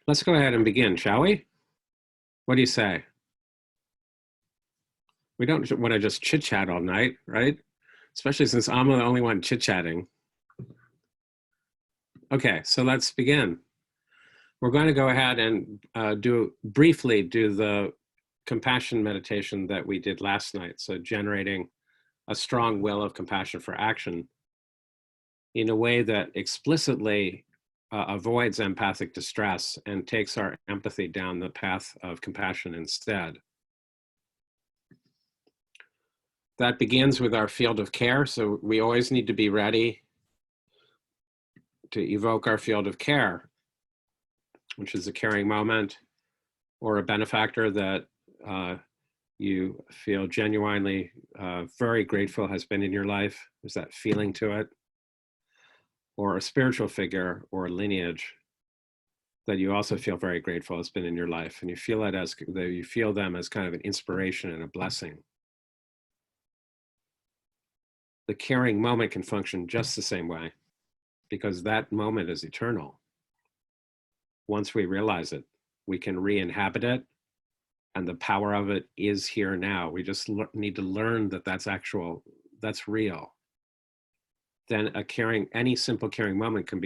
Let's go ahead and begin, shall we? What do you say? We don't want to just chit-chat all night, right? Especially since I'm the only one chit-chatting. Okay, so let's begin. We're going to go ahead and briefly do the compassion meditation that we did last night. So generating a strong will of compassion for action in a way that explicitly avoids empathic distress and takes our empathy down the path of compassion instead. That begins with our field of care. So we always need to be ready to evoke our field of care, which is a caring moment or a benefactor that you feel genuinely very grateful has been in your life. There's that feeling to it. Or a spiritual figure or a lineage that you also feel very grateful has been in your life. And you feel it as you feel them as kind of an inspiration and a blessing. The caring moment can function just the same way because that moment is eternal. Once we realize it, we can re-inhabit it, and the power of it is here now. We just need to learn that that's real. Then any simple caring moment can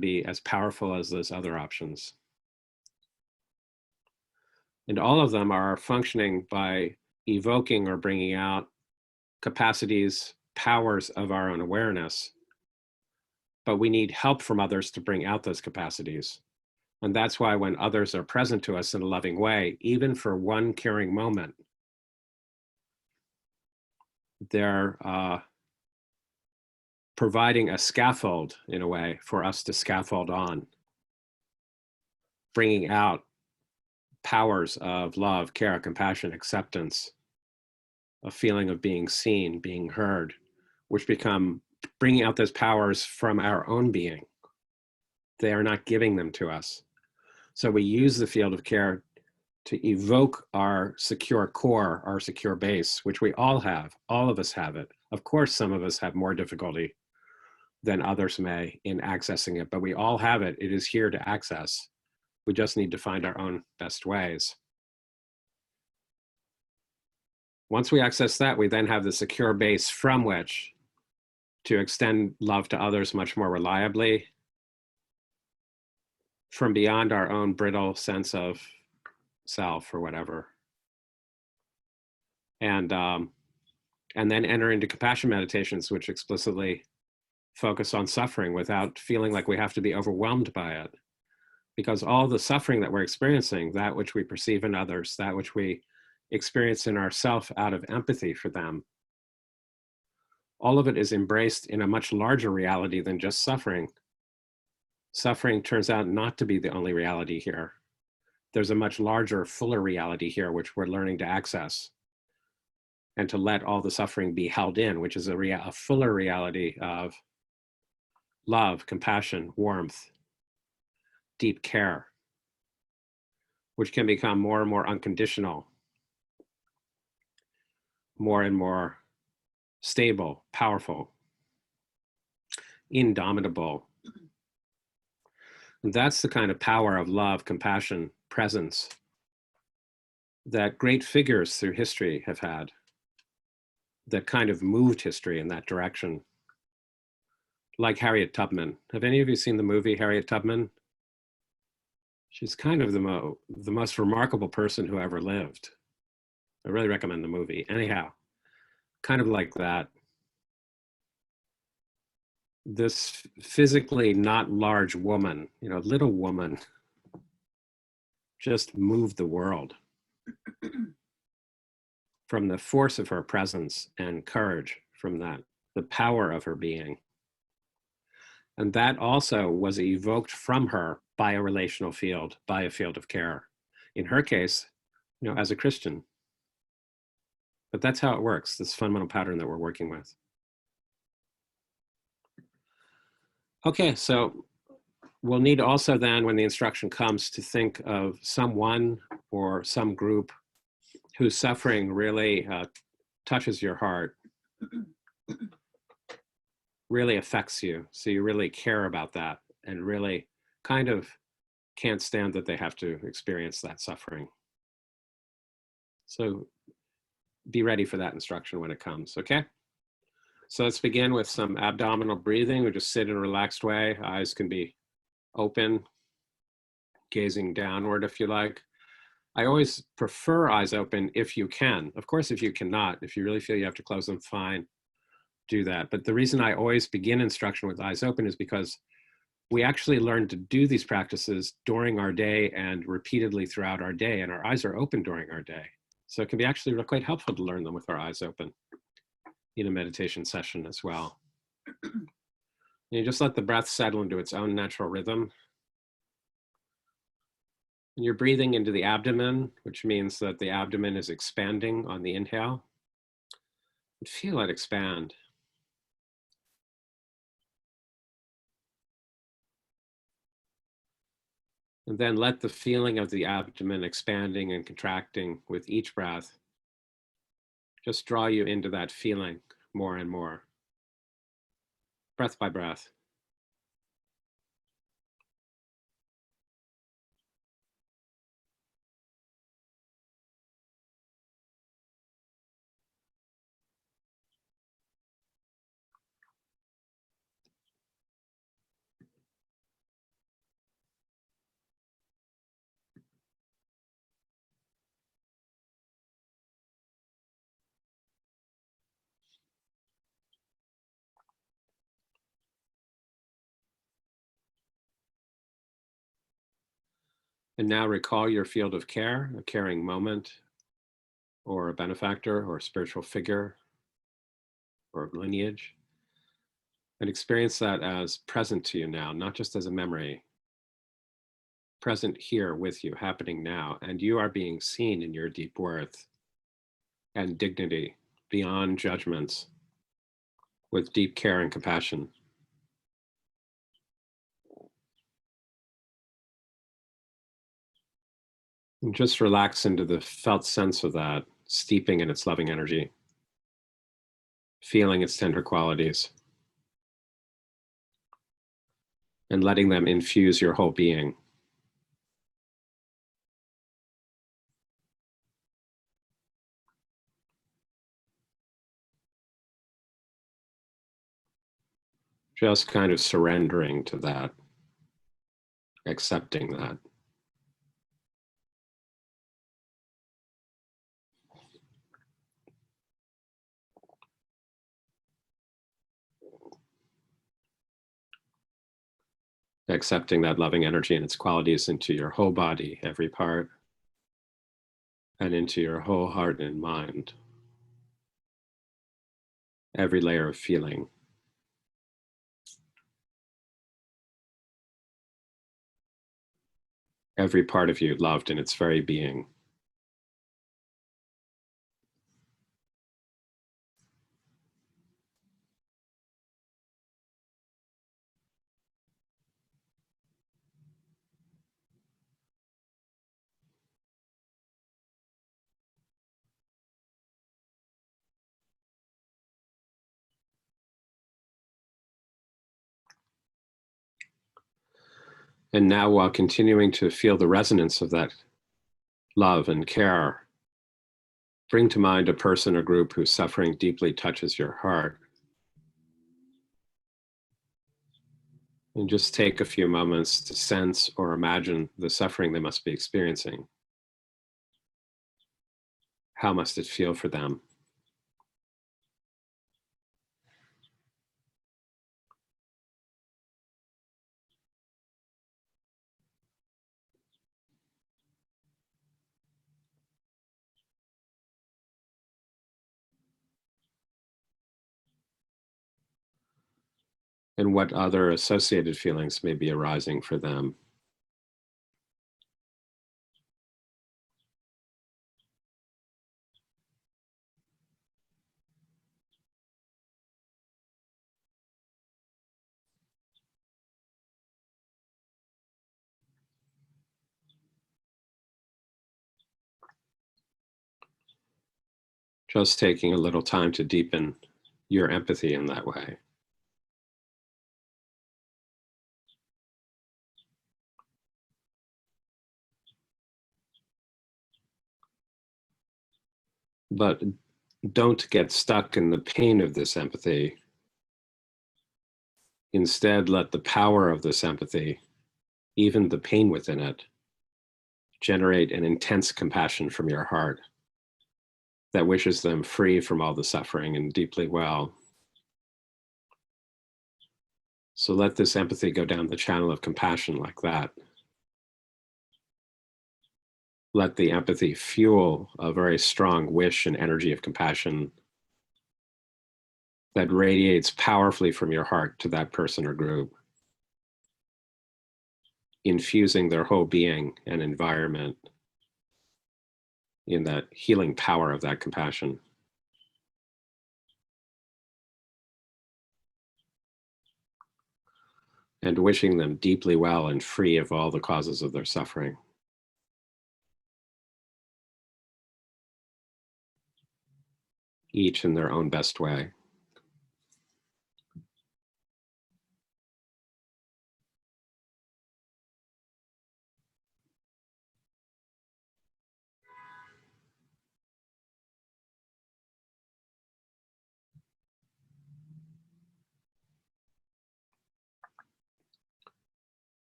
be as powerful as those other options. And all of them are functioning by evoking or bringing out capacities, powers of our own awareness. But we need help from others to bring out those capacities. And that's why when others are present to us in a loving way, even for one caring moment, they're providing a scaffold, in a way, for us to scaffold on, bringing out powers of love, care, compassion, acceptance, a feeling of being seen, being heard, which bringing out those powers from our own being. They are not giving them to us. So we use the field of care to evoke our secure core, our secure base, which we all have. All of us have it. Of course, some of us have more difficulty than others may in accessing it, but we all have it. It is here to access. We just need to find our own best ways. Once we access that, we then have the secure base from which to extend love to others much more reliably from beyond our own brittle sense of self or whatever. And then enter into compassion meditations, which explicitly focus on suffering without feeling like we have to be overwhelmed by it. Because all the suffering that we're experiencing, that which we perceive in others, that which we experience in ourselves out of empathy for them, all of it is embraced in a much larger reality than just suffering. Suffering turns out not to be the only reality here. There's a much larger, fuller reality here, which we're learning to access and to let all the suffering be held in, which is a fuller reality of love, compassion, warmth, deep care, which can become more and more unconditional, more and more stable, powerful, indomitable. And that's the kind of power of love, compassion, presence that great figures through history have had, that kind of moved history in that direction. Like Harriet Tubman. Have any of you seen the movie Harriet Tubman? She's kind of the most remarkable person who ever lived. I really recommend the movie. Anyhow, kind of like that. This physically not large woman, little woman, just moved the world from the force of her presence and courage, from that, the power of her being. And that also was evoked from her by a relational field, by a field of care. In her case, as a Christian. But that's how it works, this fundamental pattern that we're working with. Okay, so we'll need also then, when the instruction comes, to think of someone or some group whose suffering really touches your heart, really affects you. So you really care about that and really kind of can't stand that they have to experience that suffering. So be ready for that instruction when it comes, okay? So let's begin with some abdominal breathing. We just sit in a relaxed way. Eyes can be open, gazing downward if you like. I always prefer eyes open if you can. Of course, if you cannot, if you really feel you have to close them, fine, do that. But the reason I always begin instruction with eyes open is because we actually learn to do these practices during our day and repeatedly throughout our day, and our eyes are open during our day. So it can be actually quite helpful to learn them with our eyes open in a meditation session as well. And you just let the breath settle into its own natural rhythm. And you're breathing into the abdomen, which means that the abdomen is expanding on the inhale. And feel it expand. And then let the feeling of the abdomen expanding and contracting with each breath just draw you into that feeling more and more, breath by breath. And now recall your field of care, a caring moment, or a benefactor, or a spiritual figure, or lineage, and experience that as present to you now, not just as a memory, present here with you, happening now, and you are being seen in your deep worth and dignity beyond judgments with deep care and compassion. And just relax into the felt sense of that, steeping in its loving energy, feeling its tender qualities, and letting them infuse your whole being. Just kind of surrendering to that, accepting that. Accepting that loving energy and its qualities into your whole body, every part, and into your whole heart and mind, every layer of feeling. Every part of you loved in its very being. And now, while continuing to feel the resonance of that love and care, bring to mind a person or group whose suffering deeply touches your heart. And just take a few moments to sense or imagine the suffering they must be experiencing. How must it feel for them? And what other associated feelings may be arising for them. Just taking a little time to deepen your empathy in that way. But don't get stuck in the pain of this empathy. Instead, let the power of this empathy, even the pain within it, generate an intense compassion from your heart that wishes them free from all the suffering and deeply well. So let this empathy go down the channel of compassion like that. Let the empathy fuel a very strong wish and energy of compassion that radiates powerfully from your heart to that person or group, infusing their whole being and environment in that healing power of that compassion. And wishing them deeply well and free of all the causes of their suffering. Each in their own best way.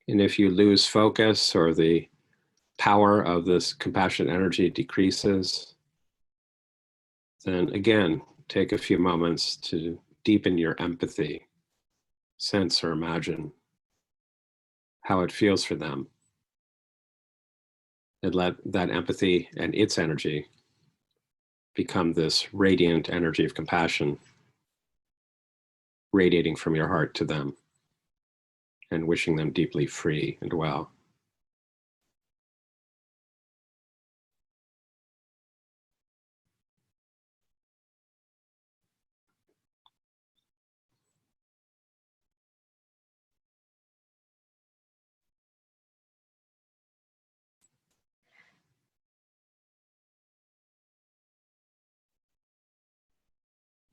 And if you lose focus or the power of this compassionate energy decreases, then again, take a few moments to deepen your empathy, sense or imagine how it feels for them. And let that empathy and its energy become this radiant energy of compassion, radiating from your heart to them and wishing them deeply free and well.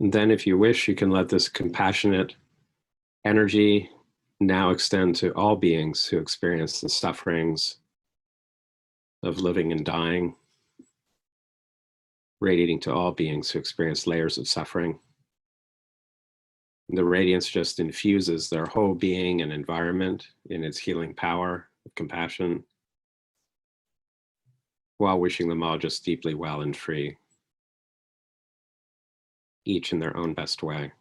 And then if you wish, you can let this compassionate energy now extend to all beings who experience the sufferings of living and dying, radiating to all beings who experience layers of suffering. And the radiance just infuses their whole being and environment in its healing power of compassion, while wishing them all just deeply well and free, each in their own best way.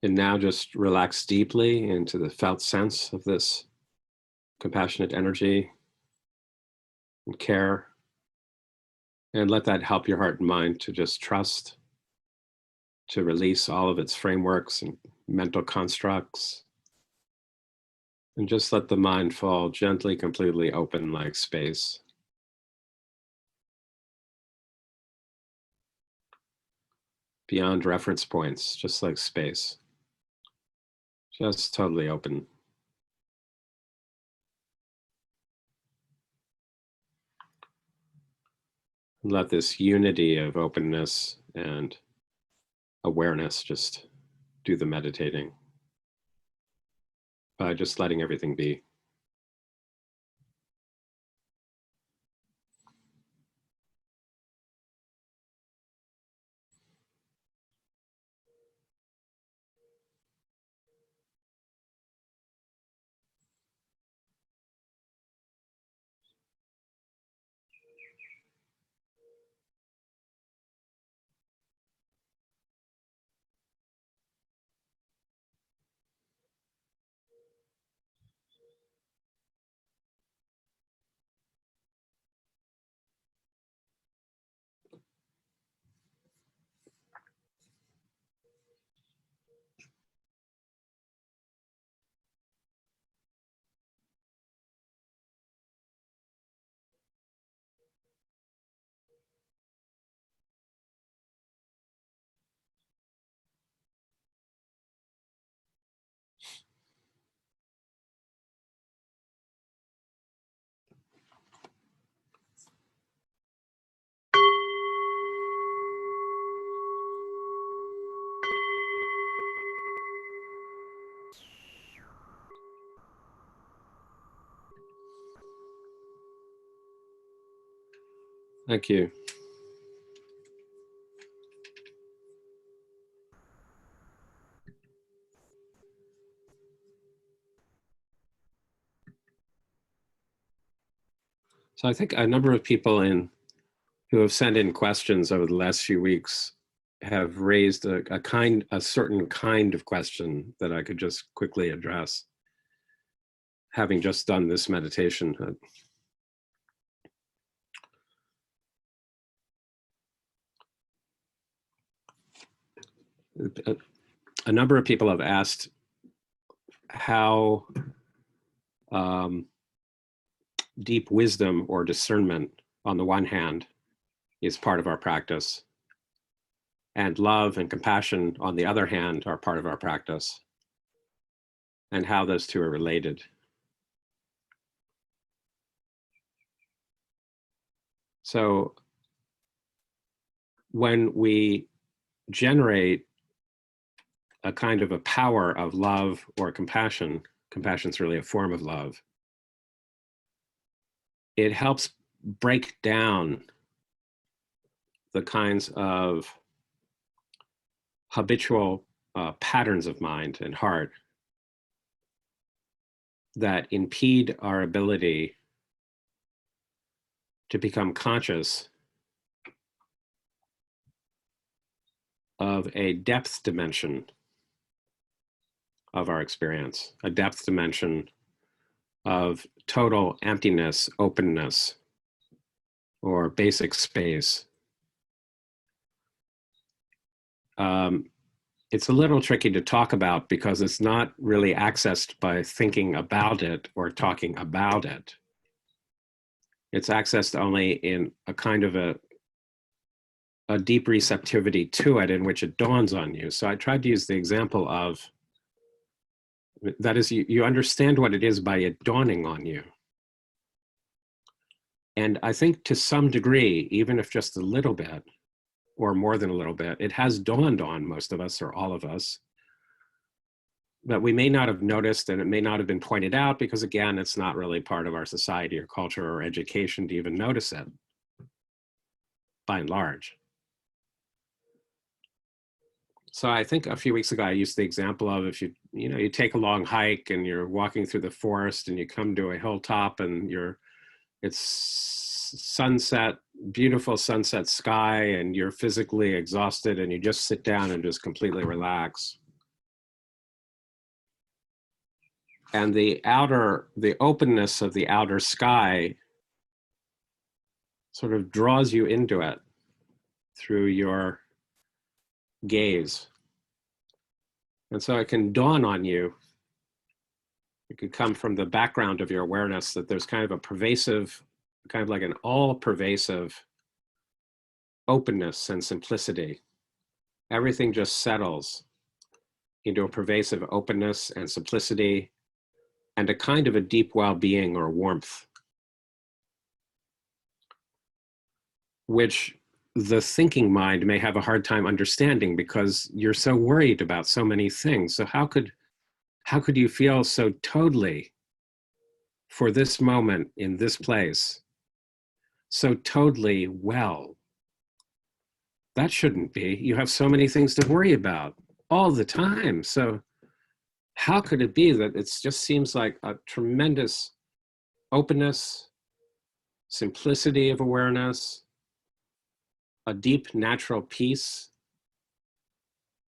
And now just relax deeply into the felt sense of this compassionate energy and care. And let that help your heart and mind to just trust, to release all of its frameworks and mental constructs. And just let the mind fall gently, completely open like space. Beyond reference points, just like space. Just totally open. Let this unity of openness and awareness just do the meditating by just letting everything be. Thank you. So I think a number of people who have sent in questions over the last few weeks have raised a certain kind of question that I could just quickly address, having just done this meditation. A number of people have asked how deep wisdom or discernment, on the one hand, is part of our practice, and love and compassion, on the other hand, are part of our practice, and how those two are related. So when we generate a kind of a power of love or compassion, compassion's really a form of love, it helps break down the kinds of habitual patterns of mind and heart that impede our ability to become conscious of a depth dimension of our experience, a depth dimension of total emptiness, openness, or basic space. It's a little tricky to talk about because it's not really accessed by thinking about it or talking about it. It's accessed only in a kind of a deep receptivity to it in which it dawns on you. So I tried to use the example of, that is, you understand what it is by it dawning on you. And I think to some degree, even if just a little bit, or more than a little bit, it has dawned on most of us, or all of us, but we may not have noticed, and it may not have been pointed out because, again, it's not really part of our society or culture or education to even notice it, by and large. So I think a few weeks ago, I used the example of if you take a long hike and you're walking through the forest and you come to a hilltop and it's sunset, beautiful sunset sky, and you're physically exhausted and you just sit down and just completely relax. And the openness of the outer sky sort of draws you into it through your gaze. And so it can dawn on you, it could come from the background of your awareness that there's kind of a pervasive, kind of like an all-pervasive openness and simplicity. Everything just settles into a pervasive openness and simplicity and a kind of a deep well-being or warmth, which the thinking mind may have a hard time understanding because you're so worried about so many things. So how could you feel so totally for this moment in this place, so totally well? That shouldn't be. You have so many things to worry about all the time. So how could it be that it just seems like a tremendous openness, simplicity of awareness, a deep natural peace,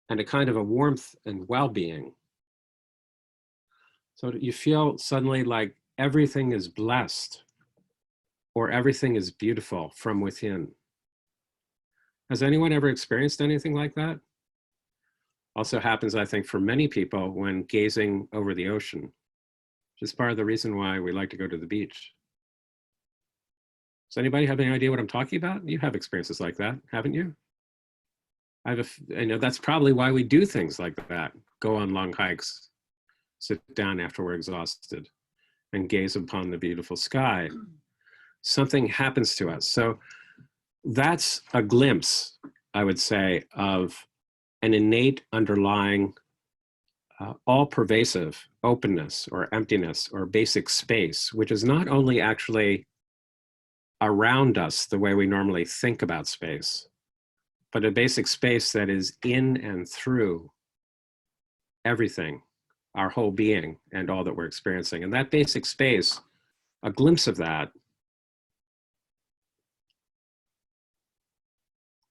and a kind of a warmth and well-being? So you feel suddenly like everything is blessed or everything is beautiful from within. Has anyone ever experienced anything like that? Also happens, I think, for many people when gazing over the ocean, which is part of the reason why we like to go to the beach. Does anybody have any idea what I'm talking about? You have experiences like that, haven't you? I know that's probably why we do things like that. Go on long hikes, sit down after we're exhausted, and gaze upon the beautiful sky. Something happens to us. So that's a glimpse, I would say, of an innate underlying all-pervasive openness or emptiness or basic space, which is not only actually around us the way we normally think about space, but a basic space that is in and through everything, our whole being and all that we're experiencing. And that basic space, a glimpse of that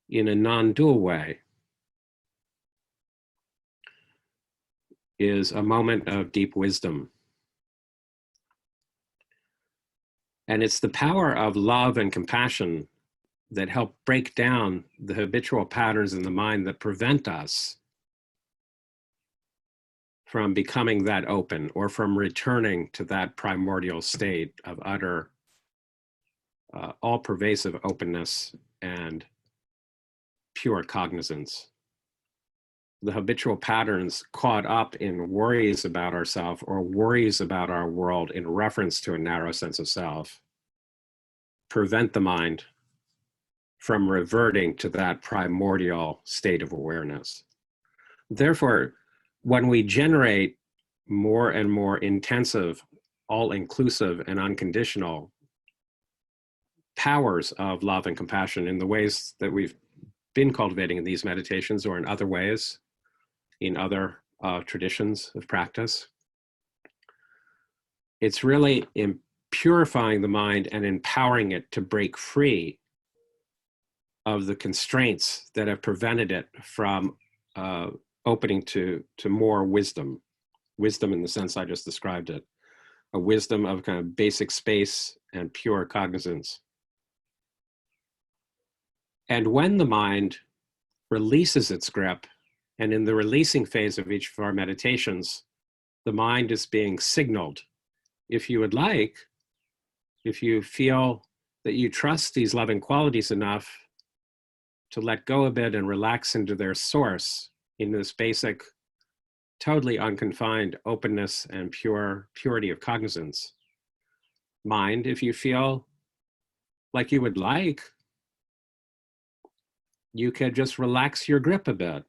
in a non-dual way, is a moment of deep wisdom. And it's the power of love and compassion that help break down the habitual patterns in the mind that prevent us from becoming that open or from returning to that primordial state of utter, all-pervasive openness and pure cognizance. The habitual patterns caught up in worries about ourselves or worries about our world in reference to a narrow sense of self prevent the mind from reverting to that primordial state of awareness. Therefore, when we generate more and more intensive, all-inclusive and unconditional powers of love and compassion in the ways that we've been cultivating in these meditations or in other ways, in other traditions of practice, it's really purifying the mind and empowering it to break free of the constraints that have prevented it from opening to more wisdom. Wisdom in the sense I just described it. A wisdom of kind of basic space and pure cognizance. And when the mind releases its grip, and in the releasing phase of each of our meditations, the mind is being signaled. If you would like, if you feel that you trust these loving qualities enough to let go a bit and relax into their source in this basic, totally unconfined openness and purity of cognizance. Mind, if you feel like you would like, you could just relax your grip a bit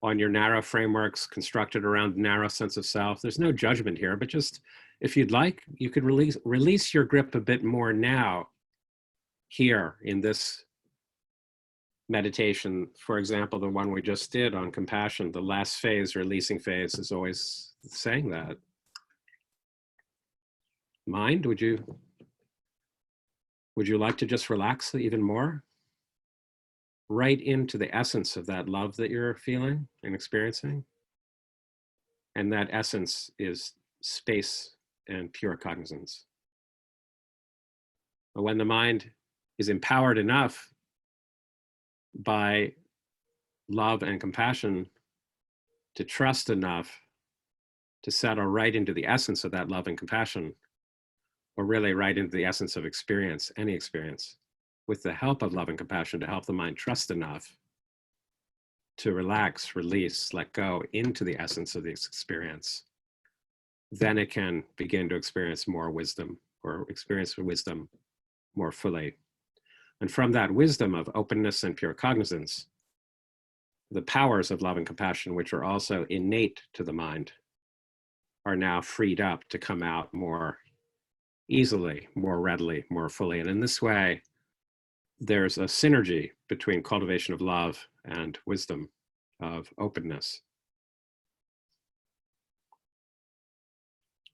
on your narrow frameworks constructed around narrow sense of self. There's no judgment here, but just if you'd like, you could release your grip a bit more now, here in this meditation. For example, the one we just did on compassion, the last phase, releasing phase, is always saying that. Mind, would you like to just relax even more? Right into the essence of that love that you're feeling and experiencing. And that essence is space and pure cognizance. But when the mind is empowered enough by love and compassion to trust enough to settle right into the essence of that love and compassion, or really right into the essence of experience, any experience, with the help of love and compassion to help the mind trust enough to relax, release, let go into the essence of this experience, then it can begin to experience more wisdom, or experience wisdom more fully. And from that wisdom of openness and pure cognizance, the powers of love and compassion, which are also innate to the mind, are now freed up to come out more easily, more readily, more fully. And in this way, there's a synergy between cultivation of love and wisdom, of openness.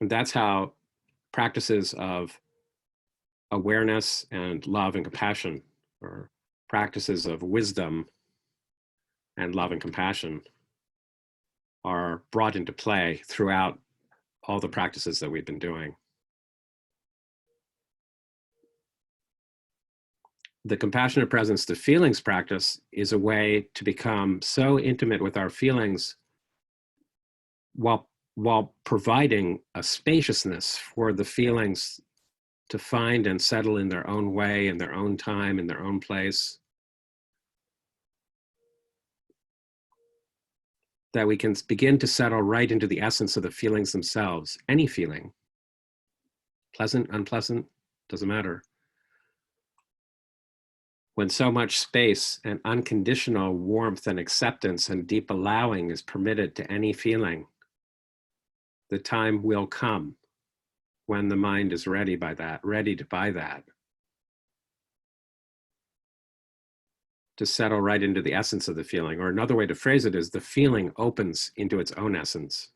And that's how practices of awareness and love and compassion, or practices of wisdom and love and compassion, are brought into play throughout all the practices that we've been doing. The compassionate presence to feelings practice is a way to become so intimate with our feelings while providing a spaciousness for the feelings to find and settle in their own way, in their own time, in their own place. That we can begin to settle right into the essence of the feelings themselves, any feeling, pleasant, unpleasant, doesn't matter. When so much space and unconditional warmth and acceptance and deep allowing is permitted to any feeling, the time will come when the mind is ready to buy that. to settle right into the essence of the feeling. Or another way to phrase it is the feeling opens into its own essence,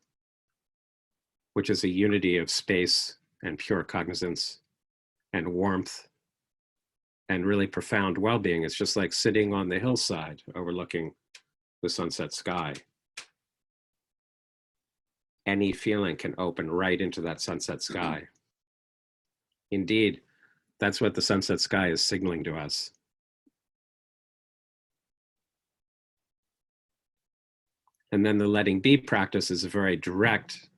which is a unity of space and pure cognizance and warmth and really profound well-being. It's just like sitting on the hillside overlooking the sunset sky. Any feeling can open right into that sunset sky. Indeed, that's what the sunset sky is signaling to us. And then the letting be practice is a very direct,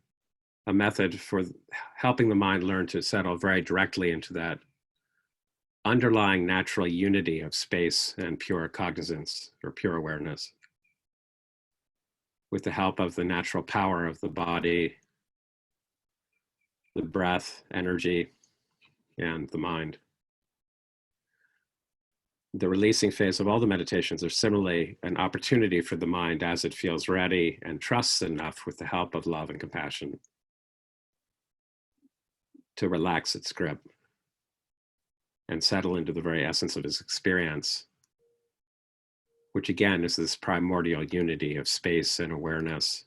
a method for helping the mind learn to settle very directly into that underlying natural unity of space and pure cognizance or pure awareness, with the help of the natural power of the body, the breath, energy, and the mind. The releasing phase of all the meditations are similarly an opportunity for the mind as it feels ready and trusts enough with the help of love and compassion to relax its grip and settle into the very essence of its experience, which again is this primordial unity of space and awareness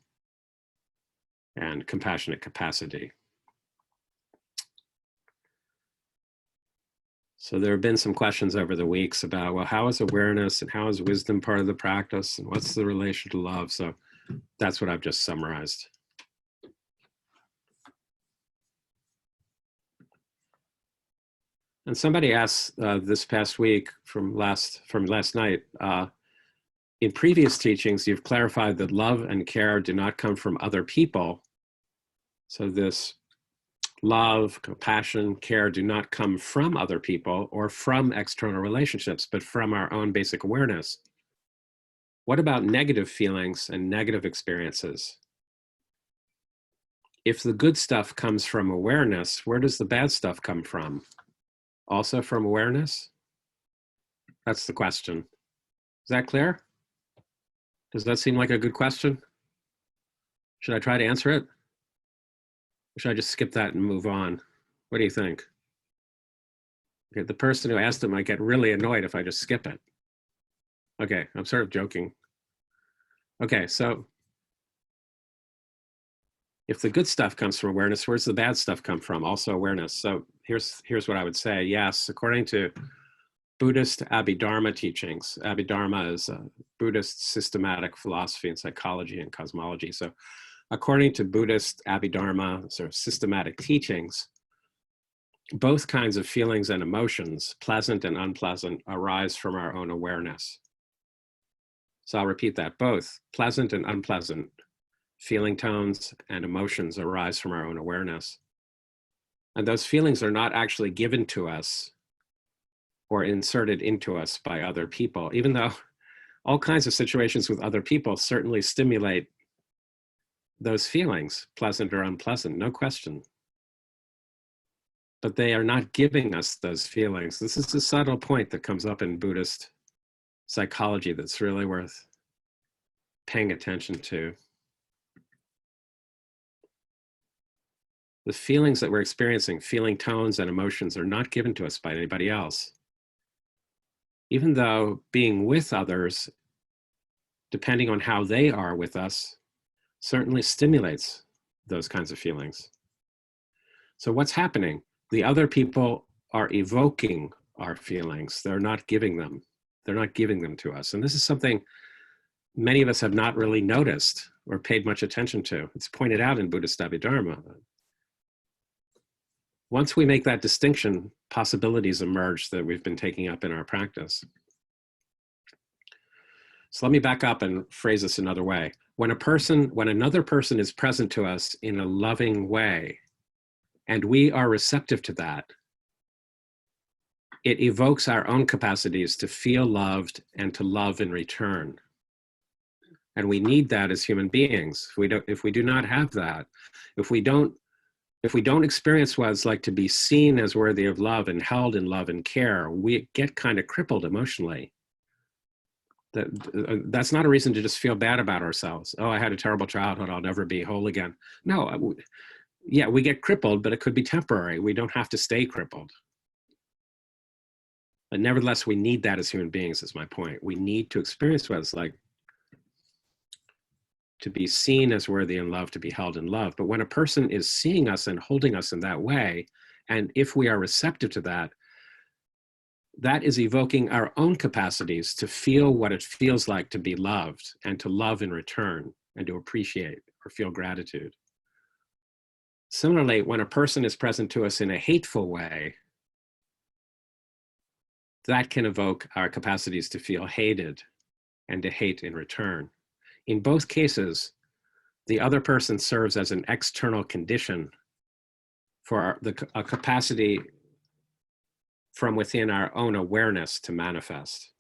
and compassionate capacity. So there have been some questions over the weeks about, well, how is awareness and how is wisdom part of the practice and what's the relation to love? So that's what I've just summarized. And somebody asked this past week from last night, in previous teachings, you've clarified that love and care do not come from other people. So this love, compassion, care do not come from other people or from external relationships, but from our own basic awareness. What about negative feelings and negative experiences? If the good stuff comes from awareness, where does the bad stuff come from? Also from awareness? That's the question. Is that clear? Does that seem like a good question? Should I try to answer it? Or should I just skip that and move on? What do you think? Okay, the person who asked it might get really annoyed if I just skip it. Okay, I'm sort of joking. Okay, so if the good stuff comes from awareness, where's the bad stuff come from? Also awareness. So here's what I would say. Yes, according to Buddhist Abhidharma teachings, Abhidharma is a Buddhist systematic philosophy in psychology and cosmology. So according to Buddhist Abhidharma, sort of systematic teachings, both kinds of feelings and emotions, pleasant and unpleasant, arise from our own awareness. So I'll repeat that. Both pleasant and unpleasant feeling tones and emotions arise from our own awareness. And those feelings are not actually given to us or inserted into us by other people, even though all kinds of situations with other people certainly stimulate those feelings, pleasant or unpleasant, no question. But they are not giving us those feelings. This is a subtle point that comes up in Buddhist psychology that's really worth paying attention to. The feelings that we're experiencing, feeling tones and emotions, are not given to us by anybody else. Even though being with others, depending on how they are with us, certainly stimulates those kinds of feelings. So what's happening? The other people are evoking our feelings. They're not giving them. They're not giving them to us. And this is something many of us have not really noticed or paid much attention to. It's pointed out in Buddhist Abhidharma. Once we make that distinction, possibilities emerge that we've been taking up in our practice. So let me back up and phrase this another way. When another person is present to us in a loving way, and we are receptive to that, it evokes our own capacities to feel loved and to love in return. And we need that as human beings. If we do not have that, if we don't experience what it's like to be seen as worthy of love and held in love and care, we get kind of crippled emotionally. That's not a reason to just feel bad about ourselves. Oh, I had a terrible childhood, I'll never be whole again. No, yeah, we get crippled, but it could be temporary. We don't have to stay crippled. But nevertheless, we need that as human beings, is my point. We need to experience what it's like to be seen as worthy in love, to be held in love. But when a person is seeing us and holding us in that way, and if we are receptive to that, that is evoking our own capacities to feel what it feels like to be loved and to love in return and to appreciate or feel gratitude. Similarly, when a person is present to us in a hateful way, that can evoke our capacities to feel hated and to hate in return. In both cases, the other person serves as an external condition for a capacity from within our own awareness to manifest.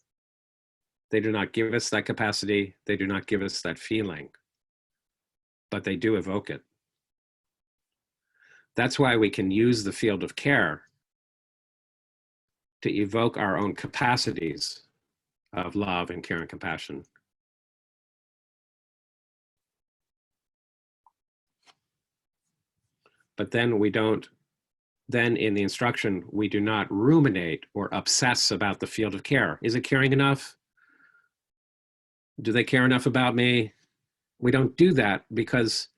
They do not give us that capacity, they do not give us that feeling, but they do evoke it. That's why we can use the field of care to evoke our own capacities of love and care and compassion. But then in the instruction, we do not ruminate or obsess about the field of care. Is it caring enough? Do they care enough about me? We don't do that because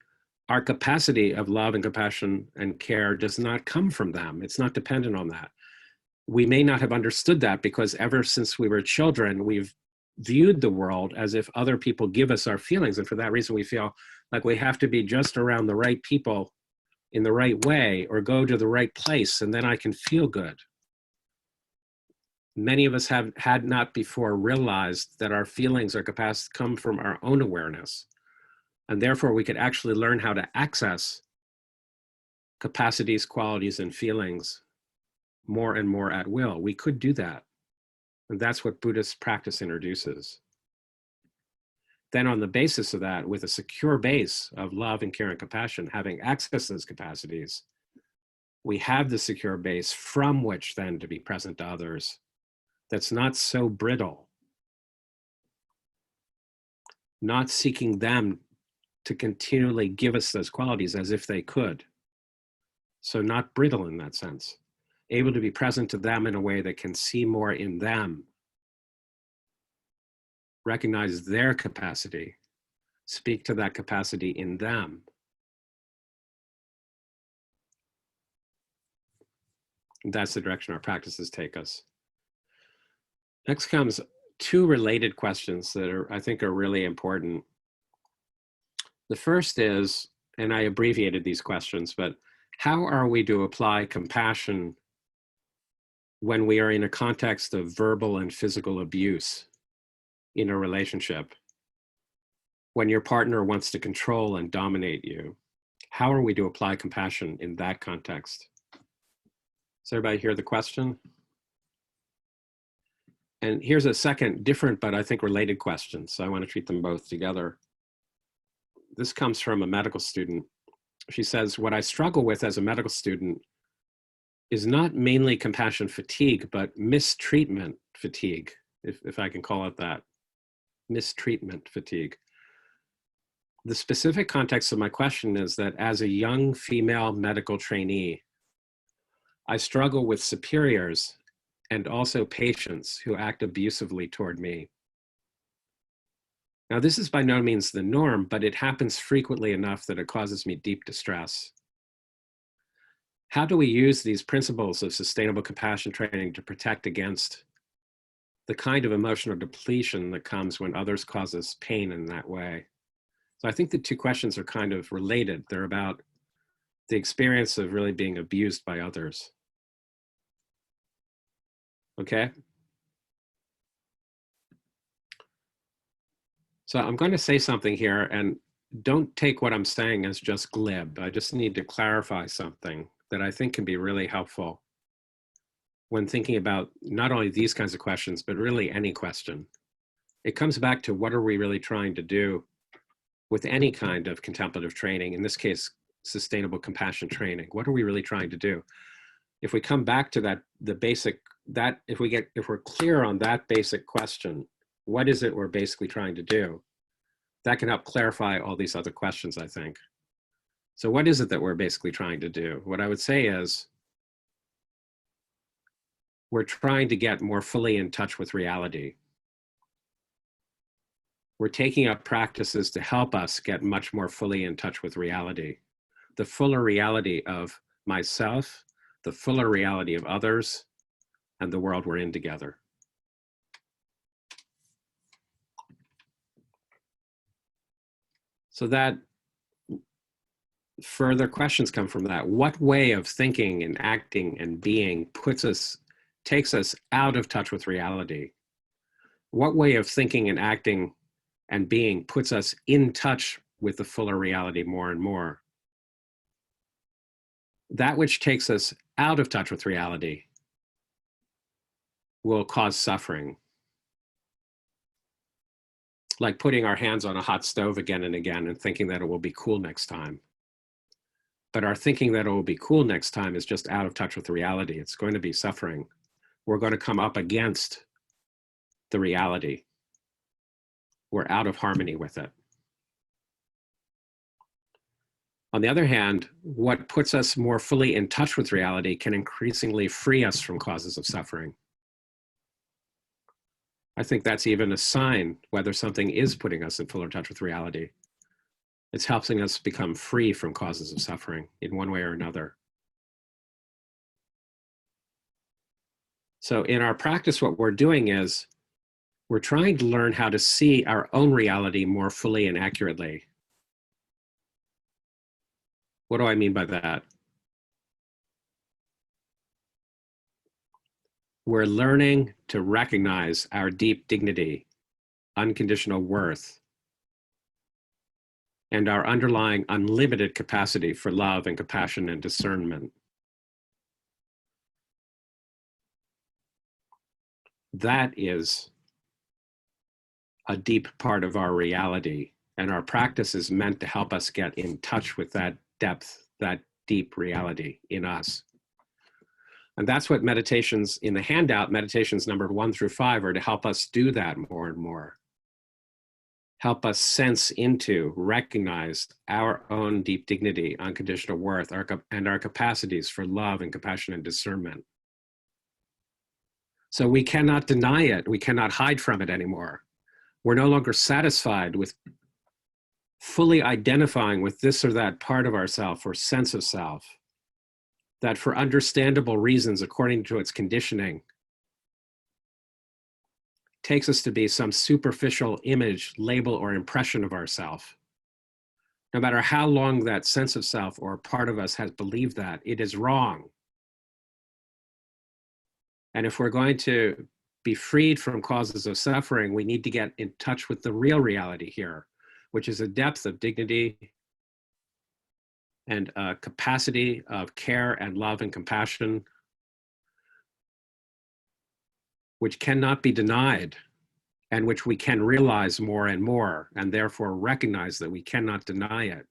our capacity of love and compassion and care does not come from them. It's not dependent on that. We may not have understood that because ever since we were children, we've viewed the world as if other people give us our feelings. And for that reason, we feel like we have to be just around the right people in the right way or go to the right place, and then I can feel good. Many of us had not before realized that our feelings or capacities come from our own awareness. And therefore, we could actually learn how to access capacities, qualities, and feelings more and more at will. We could do that. And that's what Buddhist practice introduces. Then on the basis of that, with a secure base of love and care and compassion, having access to those capacities, we have the secure base from which then to be present to others that's not so brittle, not seeking them to continually give us those qualities as if they could. So not brittle in that sense, able to be present to them in a way that can see more in them, recognize their capacity, speak to that capacity in them. And that's the direction our practices take us. Next comes two related questions that I think are really important. The first is, and I abbreviated these questions, but how are we to apply compassion when we are in a context of verbal and physical abuse in a relationship? When your partner wants to control and dominate you, how are we to apply compassion in that context? Does everybody hear the question? And here's a second different, but I think related question. So I want to treat them both together. This comes from a medical student. She says, what I struggle with as a medical student is not mainly compassion fatigue, but mistreatment fatigue, if I can call it that. Mistreatment fatigue. The specific context of my question is that as a young female medical trainee, I struggle with superiors and also patients who act abusively toward me. Now, this is by no means the norm, but it happens frequently enough that it causes me deep distress. How do we use these principles of sustainable compassion training to protect against the kind of emotional depletion that comes when others cause us pain in that way? So I think the two questions are kind of related. They're about the experience of really being abused by others. Okay? So I'm going to say something here, and don't take what I'm saying as just glib. I just need to clarify something that I think can be really helpful when thinking about not only these kinds of questions, but really any question. It comes back to what are we really trying to do with any kind of contemplative training, in this case, sustainable compassion training. What are we really trying to do? If we come back to that, if we're clear on that basic question, what is it we're basically trying to do? That can help clarify all these other questions, I think. So what is it that we're basically trying to do? What I would say is, we're trying to get more fully in touch with reality. We're taking up practices to help us get much more fully in touch with reality, the fuller reality of myself, the fuller reality of others, and the world we're in together. So that further questions come from that. What way of thinking and acting and being takes us out of touch with reality? What way of thinking and acting and being puts us in touch with the fuller reality more and more? That which takes us out of touch with reality will cause suffering. Like putting our hands on a hot stove again and again and thinking that it will be cool next time. But our thinking that it will be cool next time is just out of touch with the reality. It's going to be suffering. We're going to come up against the reality. We're out of harmony with it. On the other hand, what puts us more fully in touch with reality can increasingly free us from causes of suffering. I think that's even a sign whether something is putting us in fuller touch with reality. It's helping us become free from causes of suffering in one way or another. So in our practice, what we're doing is we're trying to learn how to see our own reality more fully and accurately. What do I mean by that? We're learning to recognize our deep dignity, unconditional worth, and our underlying unlimited capacity for love and compassion and discernment. That is a deep part of our reality, and our practice is meant to help us get in touch with that depth, that deep reality in us. And that's what meditations in the handout, meditations numbered 1 through 5, are to help us do that more and more. Help us sense into, recognize our own deep dignity, unconditional worth, and our capacities for love and compassion and discernment. So we cannot deny it. We cannot hide from it anymore. We're no longer satisfied with fully identifying with this or that part of ourself or sense of self that, for understandable reasons, according to its conditioning, takes us to be some superficial image, label, or impression of ourself. No matter how long that sense of self or part of us has believed that, it is wrong. And if we're going to be freed from causes of suffering, we need to get in touch with the real reality here, which is a depth of dignity and a capacity of care and love and compassion, which cannot be denied and which we can realize more and more, and therefore recognize that we cannot deny it.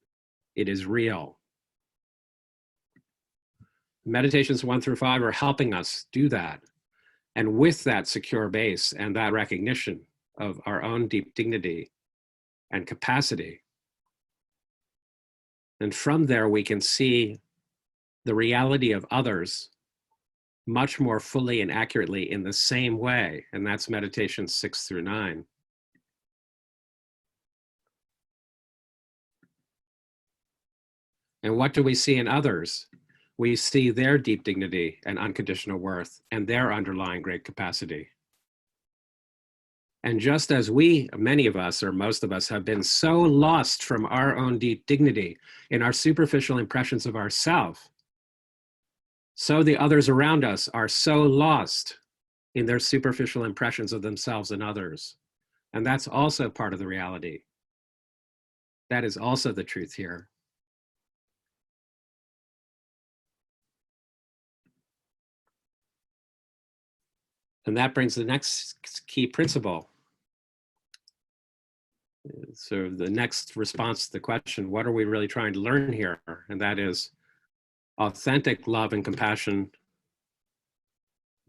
It is real. Meditations 1 through 5 are helping us do that. And with that secure base and that recognition of our own deep dignity and capacity, and from there we can see the reality of others much more fully and accurately in the same way. And that's meditation 6 through 9. And what do we see in others? We see their deep dignity and unconditional worth and their underlying great capacity. And just as we, many of us, or most of us, have been so lost from our own deep dignity in our superficial impressions of ourselves, so the others around us are so lost in their superficial impressions of themselves and others. And that's also part of the reality. That is also the truth here. And that brings the next key principle. So the next response to the question, what are we really trying to learn here? And that is authentic love and compassion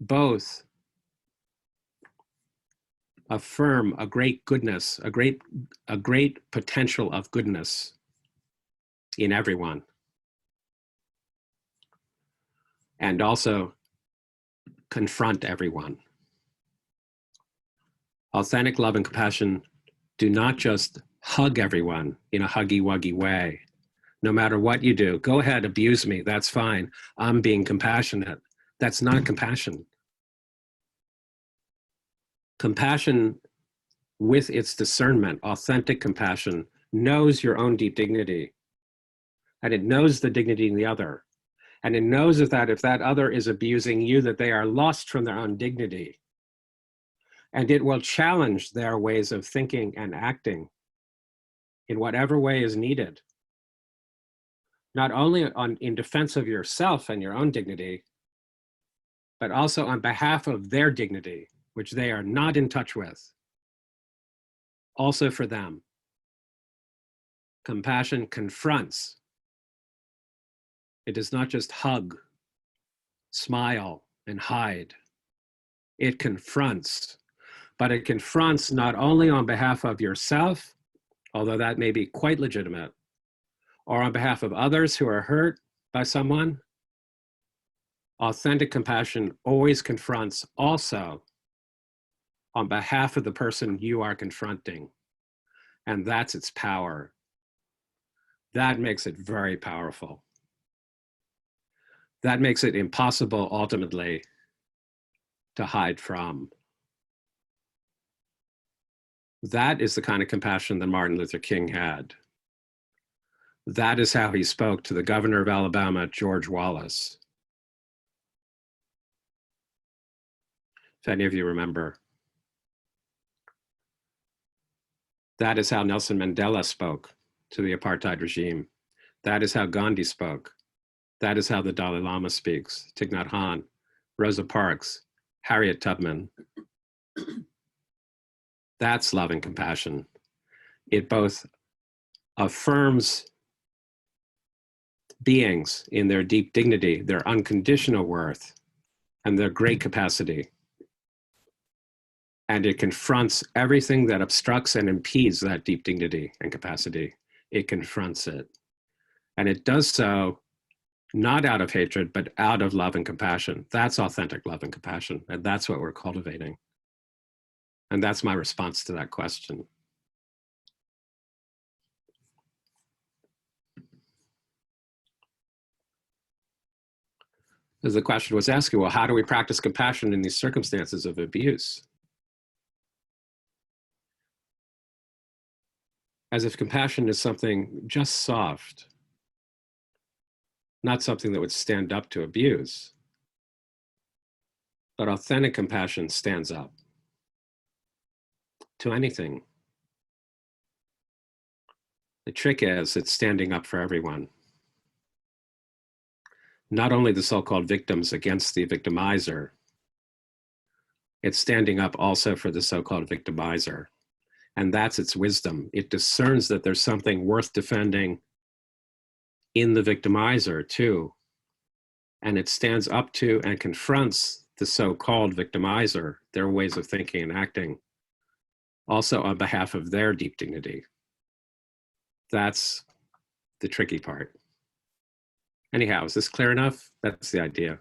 both affirm a great goodness, a great potential of goodness in everyone. And also confront everyone. Authentic love and compassion do not just hug everyone in a huggy-wuggy way. No matter what you do, go ahead, abuse me, that's fine. I'm being compassionate. That's not compassion. Compassion, with its discernment, authentic compassion, knows your own deep dignity. And it knows the dignity in the other. And it knows that if that other is abusing you, that they are lost from their own dignity. And it will challenge their ways of thinking and acting in whatever way is needed. Not only in defense of yourself and your own dignity, but also on behalf of their dignity, which they are not in touch with. Also for them. Compassion confronts. It does not just hug, smile, and hide. It confronts, but it confronts not only on behalf of yourself, although that may be quite legitimate, or on behalf of others who are hurt by someone. Authentic compassion always confronts also on behalf of the person you are confronting. And that's its power. That makes it very powerful. That makes it impossible, ultimately, to hide from. That is the kind of compassion that Martin Luther King had. That is how he spoke to the governor of Alabama, George Wallace. If any of you remember. That is how Nelson Mandela spoke to the apartheid regime. That is how Gandhi spoke. That is how the Dalai Lama speaks, Thich Nhat Hanh, Rosa Parks, Harriet Tubman. That's love and compassion. It both affirms beings in their deep dignity, their unconditional worth, and their great capacity. And it confronts everything that obstructs and impedes that deep dignity and capacity. It confronts it. And it does so not out of hatred, but out of love and compassion. That's authentic love and compassion. And that's what we're cultivating. And that's my response to that question. As the question was asking, well, how do we practice compassion in these circumstances of abuse? As if compassion is something just soft, not something that would stand up to abuse. But authentic compassion stands up to anything. The trick is it's standing up for everyone. Not only the so-called victims against the victimizer, it's standing up also for the so-called victimizer. And that's its wisdom. It discerns that there's something worth defending in the victimizer too. And it stands up to and confronts the so-called victimizer, their ways of thinking and acting, also on behalf of their deep dignity. That's the tricky part. Anyhow, is this clear enough? That's the idea.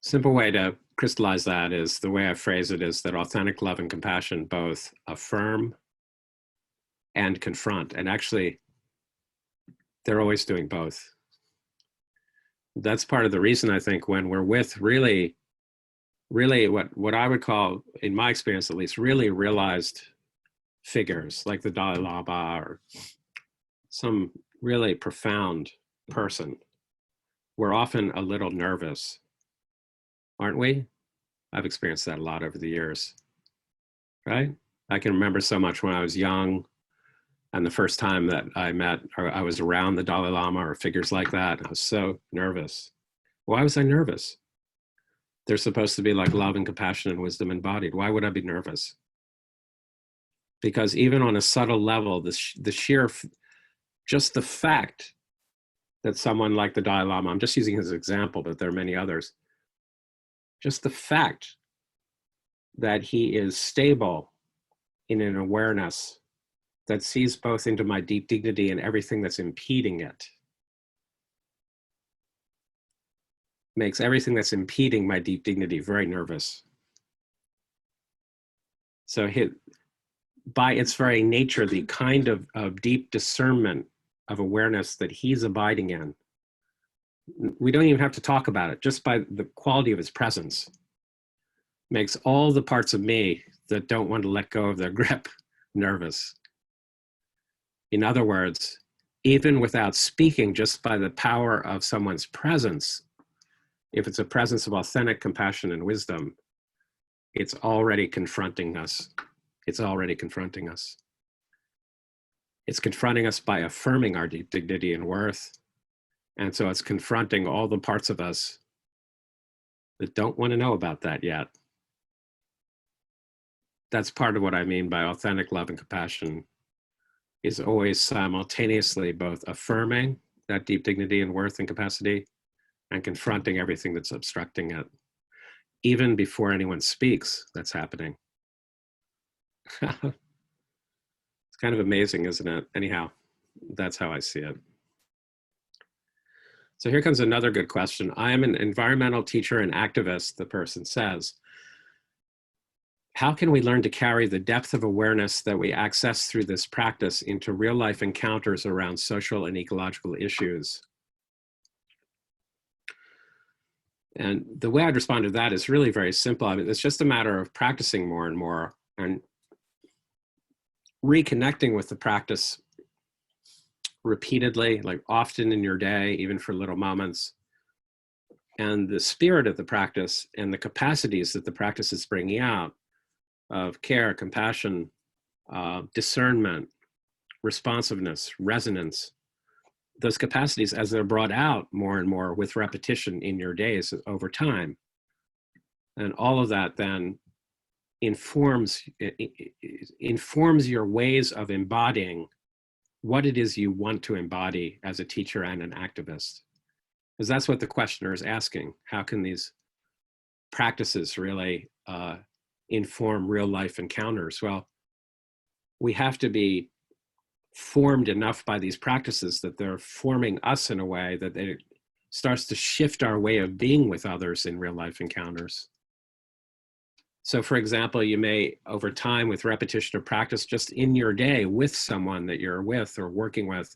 Simple way to crystallize that is, the way I phrase it is that authentic love and compassion both affirm and confront. And actually, they're always doing both. That's part of the reason, I think, when we're with really what I would call, in my experience at least, really realized figures like the Dalai Lama or some really profound person, we're often a little nervous, aren't we? I've experienced that a lot over the years, right? I can remember so much when I was young, and the first time that I met or I was around the Dalai Lama or figures like that, I was so nervous. Why was I nervous? They're supposed to be like love and compassion and wisdom embodied. Why would I be nervous? Because even on a subtle level, the sheer, just the fact that someone like the Dalai Lama, I'm just using his example, but there are many others, just the fact that he is stable in an awareness that sees both into my deep dignity and everything that's impeding it, makes everything that's impeding my deep dignity very nervous. So by its very nature, the kind of deep discernment of awareness that he's abiding in, we don't even have to talk about it, just by the quality of his presence, makes all the parts of me that don't want to let go of their grip nervous. In other words, even without speaking, just by the power of someone's presence, if it's a presence of authentic compassion and wisdom, it's already confronting us. It's already confronting us. It's confronting us by affirming our deep dignity and worth. And so it's confronting all the parts of us that don't want to know about that yet. That's part of what I mean by authentic love and compassion, is always simultaneously both affirming that deep dignity and worth and capacity and confronting everything that's obstructing it. Even before anyone speaks, that's happening. It's kind of amazing, isn't it? Anyhow, that's how I see it. So here comes another good question. I am an environmental teacher and activist, the person says. How can we learn to carry the depth of awareness that we access through this practice into real life encounters around social and ecological issues? And the way I'd respond to that is really very simple. I mean, it's just a matter of practicing more and more and reconnecting with the practice repeatedly, like often in your day, even for little moments. And the spirit of the practice and the capacities that the practice is bringing out of care, compassion, discernment, responsiveness, resonance, those capacities, as they're brought out more and more with repetition in your days over time. And all of that then informs your ways of embodying what it is you want to embody as a teacher and an activist. Because that's what the questioner is asking. How can these practices really inform real life encounters? Well, we have to be formed enough by these practices that they're forming us in a way that it starts to shift our way of being with others in real life encounters. So for example, you may, over time with repetition of practice, just in your day with someone that you're with or working with,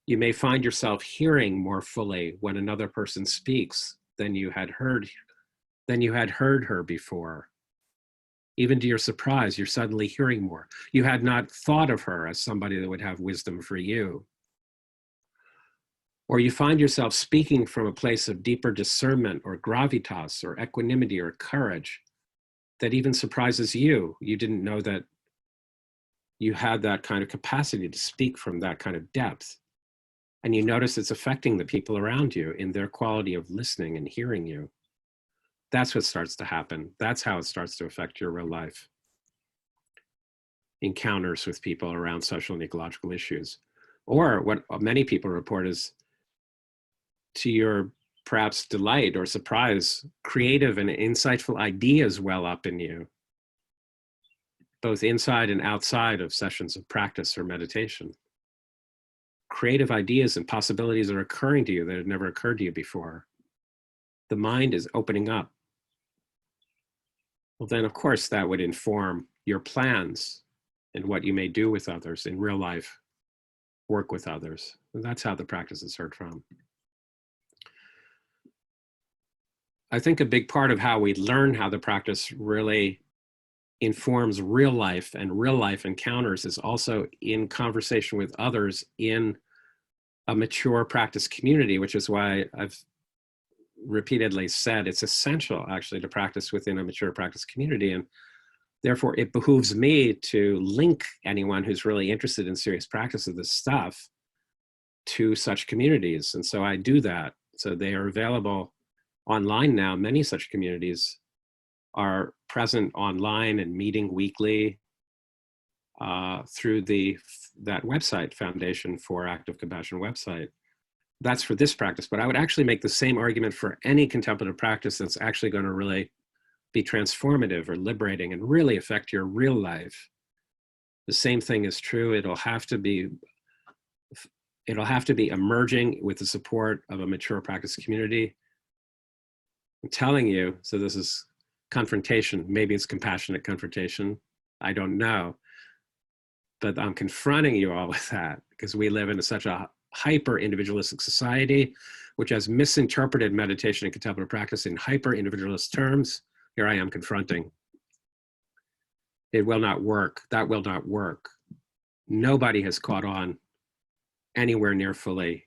you may find yourself hearing more fully when another person speaks than you had heard her before. Even to your surprise, you're suddenly hearing more. You had not thought of her as somebody that would have wisdom for you. Or you find yourself speaking from a place of deeper discernment or gravitas or equanimity or courage that even surprises you. You didn't know that you had that kind of capacity to speak from that kind of depth. And you notice it's affecting the people around you in their quality of listening and hearing you. That's what starts to happen. That's how it starts to affect your real life encounters with people around social and ecological issues. Or what many people report is, to your perhaps delight or surprise, creative and insightful ideas well up in you, both inside and outside of sessions of practice or meditation. Creative ideas and possibilities are occurring to you that had never occurred to you before. The mind is opening up. Well, then of course that would inform your plans and what you may do with others in real life, work with others. And that's how the practice is heard from. I think a big part of how we learn how the practice really informs real life and real life encounters is also in conversation with others in a mature practice community, which is why I've repeatedly said it's essential actually to practice within a mature practice community. And therefore it behooves me to link anyone who's really interested in serious practice of this stuff to such communities. And so I do that. So they are available online now. Many such communities are present online and meeting weekly through that website, Foundation for Active Compassion website. That's for this practice, but I would actually make the same argument for any contemplative practice that's actually going to really be transformative or liberating and really affect your real life. The same thing is true. It'll have to be emerging with the support of a mature practice community. I'm telling you, so this is confrontation. Maybe it's compassionate confrontation. I don't know. But I'm confronting you all with that because we live in such a hyper individualistic society, which has misinterpreted meditation and contemplative practice in hyper individualist terms. Here I am confronting. It will not work. That will not work. Nobody has caught on anywhere near fully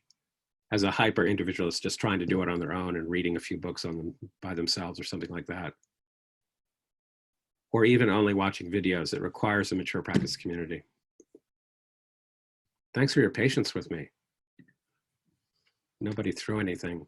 as a hyper individualist just trying to do it on their own and reading a few books on them by themselves or something like that. Or even only watching videos. It requires a mature practice community. Thanks for your patience with me. Nobody threw anything.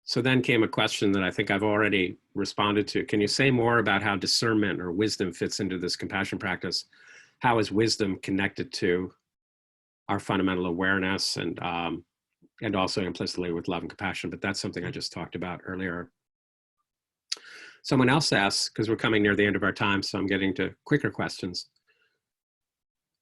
So then came a question that I think I've already responded to. Can you say more about how discernment or wisdom fits into this compassion practice? How is wisdom connected to our fundamental awareness and also implicitly with love and compassion? But that's something I just talked about earlier. Someone else asks, because we're coming near the end of our time, so I'm getting to quicker questions.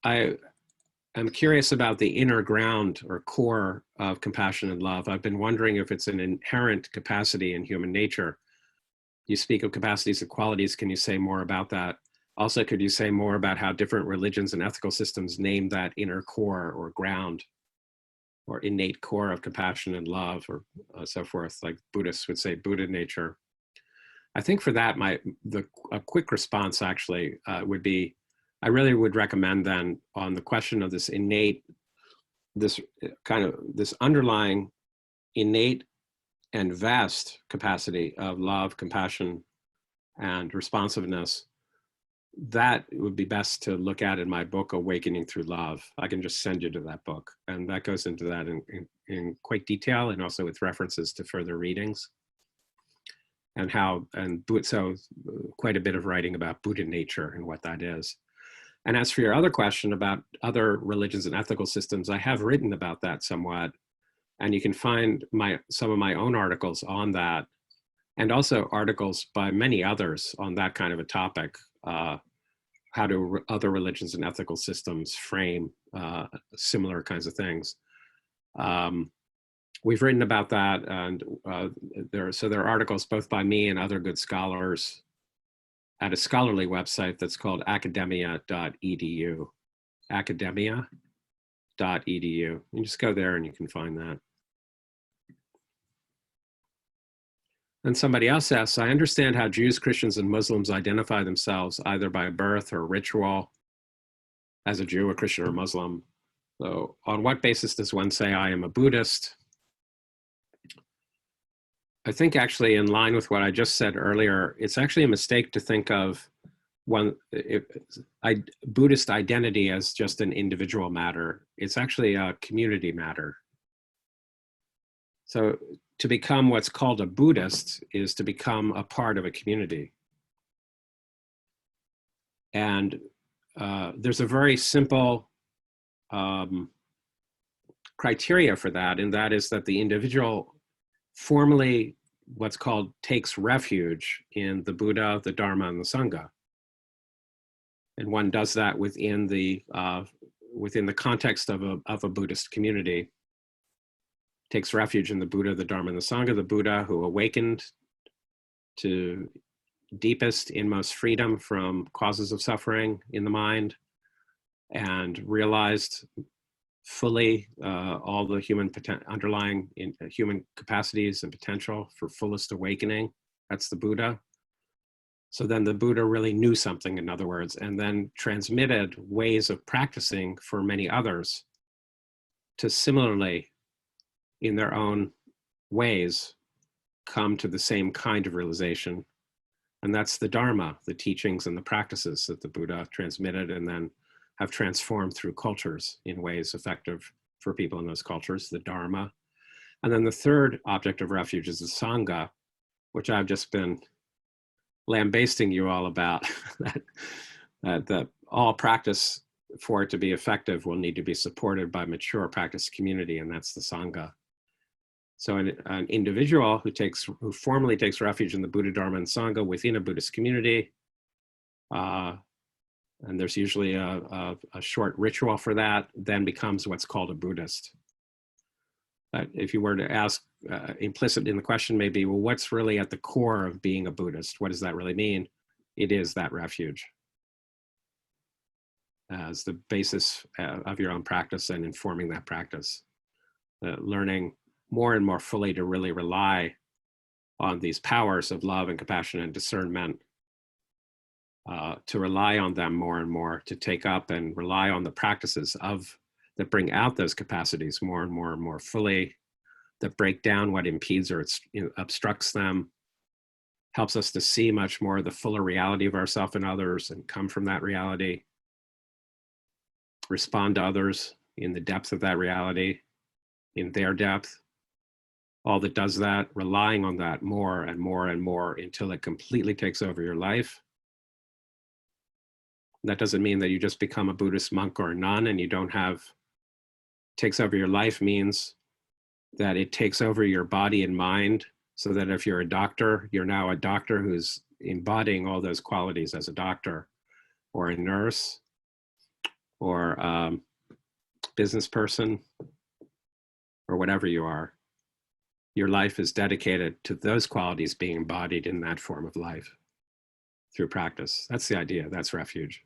I'm curious about the inner ground or core of compassion and love. I've been wondering if it's an inherent capacity in human nature. You speak of capacities and qualities. Can you say more about that? Also, could you say more about how different religions and ethical systems name that inner core or ground or innate core of compassion and love or so forth, like Buddhists would say Buddha nature? I think for that, a quick response actually would be, I really would recommend then on the question of this innate, this underlying innate and vast capacity of love, compassion, and responsiveness, that would be best to look at in my book, Awakening Through Love. I can just send you to that book. And that goes into that in quite detail and also with references to further readings. So quite a bit of writing about Buddha nature and what that is. And as for your other question about other religions and ethical systems, I have written about that somewhat. And you can find some of my own articles on that, and also articles by many others on that kind of a topic. How do other religions and ethical systems frame similar kinds of things? We've written about that, and there are articles both by me and other good scholars at a scholarly website that's called academia.edu. Academia.edu. You just go there and you can find that. And somebody else asks, I understand how Jews, Christians, and Muslims identify themselves either by birth or ritual as a Jew, a Christian, or Muslim. So on what basis does one say, I am a Buddhist? I think actually in line with what I just said earlier, it's actually a mistake to think of Buddhist identity as just an individual matter. It's actually a community matter. So to become what's called a Buddhist is to become a part of a community. And there's a very simple criteria for that, and that is that the individual formally, what's called, takes refuge in the Buddha, the Dharma, and the Sangha. And one does that within the context of a Buddhist community. Takes refuge in the Buddha, the Dharma, and the Sangha, the Buddha who awakened to deepest, inmost freedom from causes of suffering in the mind and realized fully all the underlying human capacities and potential for fullest awakening. That's the Buddha. So then the Buddha really knew something, in other words, and then transmitted ways of practicing for many others to similarly, in their own ways, come to the same kind of realization. And that's the Dharma, the teachings and the practices that the Buddha transmitted and then have transformed through cultures in ways effective for people in those cultures, the Dharma. And then the third object of refuge is the Sangha, which I've just been lambasting you all about, that all practice for it to be effective will need to be supported by mature practice community, and that's the Sangha. So an individual who formally takes refuge in the Buddha, Dharma, and Sangha within a Buddhist community And there's usually a short ritual for that, then becomes what's called a Buddhist. But if you were to ask, implicit in the question may be, well, what's really at the core of being a Buddhist? What does that really mean? It is that refuge as the basis of your own practice and informing that practice. Learning more and more fully to really rely on these powers of love and compassion and discernment, to rely on them more and more, to take up and rely on the practices that bring out those capacities more and more and more fully, that break down what impedes or obstructs them, helps us to see much more the fuller reality of ourselves and others and come from that reality, respond to others in the depth of that reality, in their depth. All that does that, relying on that more and more and more until it completely takes over your life. That doesn't mean that you just become a Buddhist monk or a nun and you don't have, takes over your life means that it takes over your body and mind, so that if you're a doctor, you're now a doctor who's embodying all those qualities as a doctor, or a nurse, or business person, or whatever you are. Your life is dedicated to those qualities being embodied in that form of life through practice. That's the idea. That's refuge.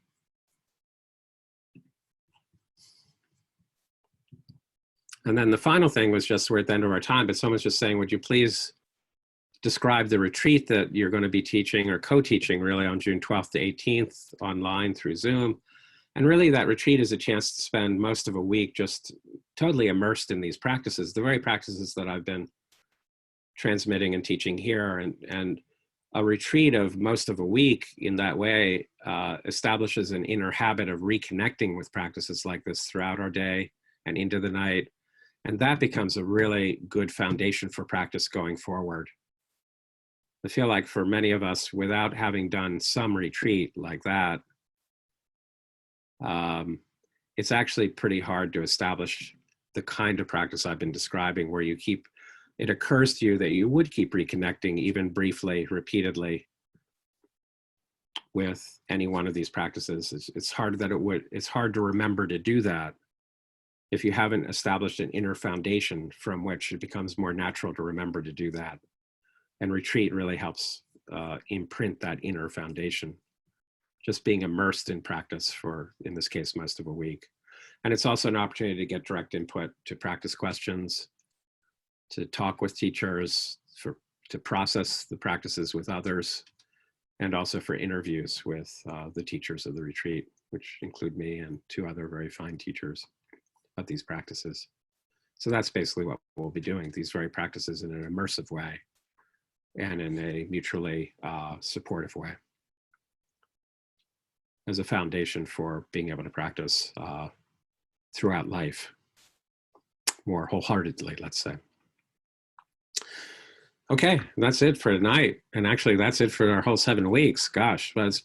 And then the final thing was just, we're at the end of our time, but someone's just saying, would you please describe the retreat that you're going to be teaching or co-teaching really on June 12th to 18th online through Zoom. And really that retreat is a chance to spend most of a week just totally immersed in these practices, the very practices that I've been transmitting and teaching here. And a retreat of most of a week in that way establishes an inner habit of reconnecting with practices like this throughout our day and into the night. And that becomes a really good foundation for practice going forward. I feel like for many of us, without having done some retreat like that, it's actually pretty hard to establish the kind of practice I've been describing, where you keep, it occurs to you that you would keep reconnecting even briefly, repeatedly with any one of these practices. It's hard that it's hard to remember to do that if you haven't established an inner foundation from which it becomes more natural to remember to do that. And retreat really helps imprint that inner foundation, just being immersed in practice for, in this case, most of a week. And it's also an opportunity to get direct input, to practice questions, to talk with teachers, to process the practices with others, and also for interviews with the teachers of the retreat, which include me and 2 other very fine teachers of these practices. So that's basically what we'll be doing, these very practices in an immersive way and in a mutually supportive way as a foundation for being able to practice throughout life more wholeheartedly, let's say. Okay, that's it for tonight. And actually that's it for our whole 7 weeks. Gosh, but it's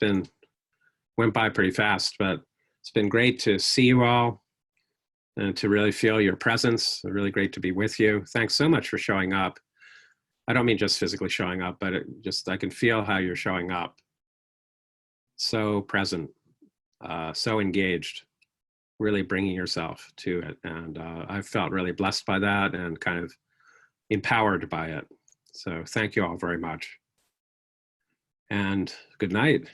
went by pretty fast, but it's been great to see you all and to really feel your presence. Really great to be with you. Thanks so much for showing up. I don't mean just physically showing up, but I can feel how you're showing up. So present, so engaged, really bringing yourself to it. And I've felt really blessed by that and kind of empowered by it. So thank you all very much. And good night.